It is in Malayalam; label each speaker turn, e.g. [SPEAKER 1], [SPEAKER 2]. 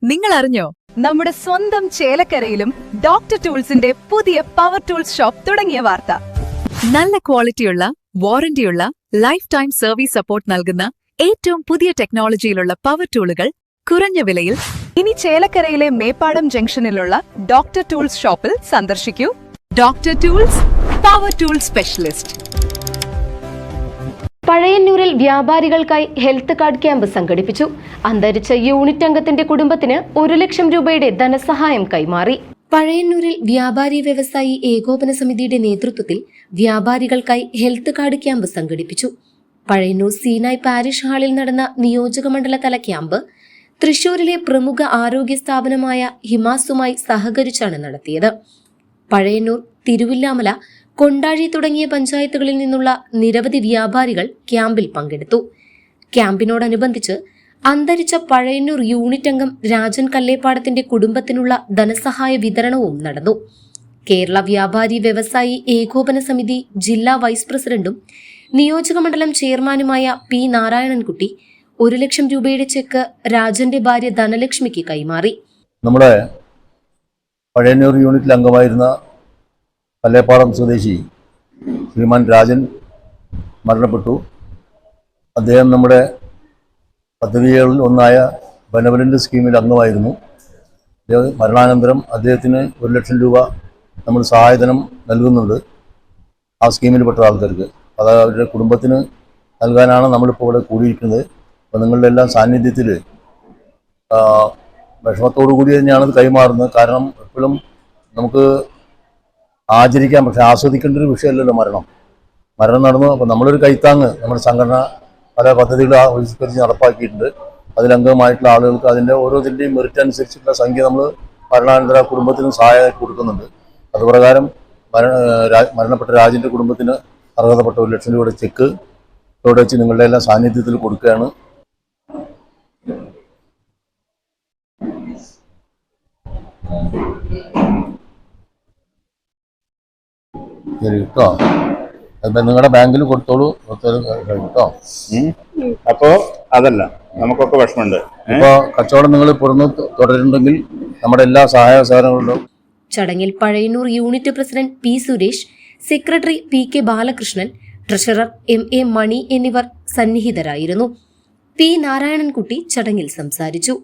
[SPEAKER 1] നിങ്ങൾ അറിഞ്ഞോ, നമ്മുടെ സ്വന്തം ചേലക്കരയിലും ഡോക്ടർ ടൂൾസിന്റെ പുതിയ പവർ ടൂൾസ് ഷോപ്പ് തുടങ്ങിയ വാർത്ത. നല്ല ക്വാളിറ്റിയുള്ള, വാറന്റിയുള്ള, ലൈഫ് ടൈം സർവീസ് സപ്പോർട്ട് നൽകുന്ന ഏറ്റവും പുതിയ ടെക്നോളജിയിലുള്ള പവർ ടൂളുകൾ കുറഞ്ഞ വിലയിൽ ഇനി ചേലക്കരയിലെ മേപ്പാടം ജംഗ്ഷനിലുള്ള ഡോക്ടർ ടൂൾസ് ഷോപ്പിൽ സന്ദർശിക്കൂ. Doctor tools, power tool specialist.
[SPEAKER 2] പഴയന്നൂരിൽ വ്യാപാരികൾക്കായി ഹെൽത്ത് കാർഡ് ക്യാമ്പ് സംഘടിപ്പിച്ചു. അന്തരിച്ച യൂണിറ്റ് അംഗത്തിന്റെ കുടുംബത്തിന് 1 ലക്ഷം രൂപയുടെ ധനസഹായം കൈമാറി. പഴയന്നൂരിൽ വ്യാപാരി വ്യവസായി ഏകോപന സമിതിയുടെ നേതൃത്വത്തിൽ വ്യാപാരികൾക്കായി ഹെൽത്ത് കാർഡ് ക്യാമ്പ് സംഘടിപ്പിച്ചു. പഴയന്നൂർ സീനായ് പാരിഷ് ഹാളിൽ നടന്ന നിയോജകമണ്ഡലതല ക്യാമ്പ് തൃശൂരിലെ പ്രമുഖ ആരോഗ്യ സ്ഥാപനമായ ഹിമാസുമായി സഹകരിച്ചാണ് നടത്തിയത്. പഴയന്നൂർ, തിരുവില്ലാമല, കൊണ്ടാഴി തുടങ്ങിയ പഞ്ചായത്തുകളിൽ നിന്നുള്ള നിരവധി വ്യാപാരികൾ ക്യാമ്പിൽ പങ്കെടുത്തു. ക്യാമ്പിനോടനുബന്ധിച്ച് അന്തരിച്ച പഴയന്നൂർ യൂണിറ്റ് അംഗം രാജൻ കല്ലേപ്പാടത്തിന്റെ കുടുംബത്തിനുള്ള ധനസഹായ വിതരണവും നടന്നു. കേരള വ്യാപാരി വ്യവസായി ഏകോപന സമിതി ജില്ലാ വൈസ് പ്രസിഡന്റും നിയോജകമണ്ഡലം ചെയർമാനുമായ പി നാരായണൻകുട്ടി 1 ലക്ഷം രൂപയുടെ ചെക്ക് രാജന്റെ ഭാര്യ ധനലക്ഷ്മിക്ക് കൈമാറി.
[SPEAKER 3] നമ്മുടെ പഴയന്നൂർ യൂണിറ്റിൽ അംഗമായിരുന്ന കല്ലേപ്പാടം സ്വദേശി ശ്രീമാൻ രാജൻ മരണപ്പെട്ടു. അദ്ദേഹം നമ്മുടെ പദ്ധതികളിൽ ഒന്നായ ബെനവലന്റ് സ്കീമിൽ അംഗമായിരുന്നു. മരണാനന്തരം അദ്ദേഹത്തിന് 1 ലക്ഷം രൂപ നമ്മൾ സഹായധനം നൽകുന്നുണ്ട് ആ സ്കീമിൽപ്പെട്ട ആൾക്കാർക്ക്. അത് അവരുടെ കുടുംബത്തിന് നൽകാനാണ് നമ്മളിപ്പോൾ ഇവിടെ കൂടിയിരിക്കുന്നത്. അപ്പോൾ നിങ്ങളുടെ എല്ലാം സാന്നിധ്യത്തിൽ വിഷമത്തോടു കൂടി തന്നെയാണ് ഇത് കൈമാറുന്നത്. കാരണം എപ്പോഴും നമുക്ക് ആചരിക്കാം, പക്ഷെ ആസ്വദിക്കേണ്ട ഒരു വിഷയമല്ലല്ലോ മരണം നടന്നു. അപ്പോൾ നമ്മളൊരു കൈത്താങ്ങ് നമ്മുടെ സംഘടന പല പദ്ധതികൾ ആവിഷ്കരിച്ച് നടപ്പാക്കിയിട്ടുണ്ട്. അതിലംഗമായിട്ടുള്ള ആളുകൾക്ക് അതിൻ്റെ ഓരോതിൻ്റെയും മെറിറ്റ് അനുസരിച്ചിട്ടുള്ള സംഖ്യ നമ്മൾ മരണാനന്തര കുടുംബത്തിനും സഹായം കൊടുക്കുന്നുണ്ട്. അതുപ്രകാരം മരണപ്പെട്ട രാജൻ്റെ കുടുംബത്തിന് അർഹതപ്പെട്ട 1 ലക്ഷം രൂപയുടെ ചെക്ക് ഇവിടെ വെച്ച് നിങ്ങളുടെ എല്ലാം സാന്നിധ്യത്തിൽ കൊടുക്കുകയാണ്. ശരി കേട്ടോ, നിങ്ങളുടെ ബാങ്കിൽ കൊടുത്തോളൂ കേട്ടോ.
[SPEAKER 4] അപ്പോ അതല്ല, നമുക്കൊക്കെ വിഷമമുണ്ട്.
[SPEAKER 3] ഇപ്പോ കച്ചവടം നിങ്ങൾ പുറന്ന് തുടരുന്നുണ്ടെങ്കിൽ നമ്മുടെ എല്ലാ സഹായ സഹകരണങ്ങളും.
[SPEAKER 2] ചടങ്ങിൽ Pazhayannur unit president P Suresh, secretary P K Balakrishnan, treasurer MA മണി എന്നിവർ സന്നിഹിതരായിരുന്നു. പി നാരായണൻകുട്ടി ചടങ്ങിൽ സംസാരിച്ചു.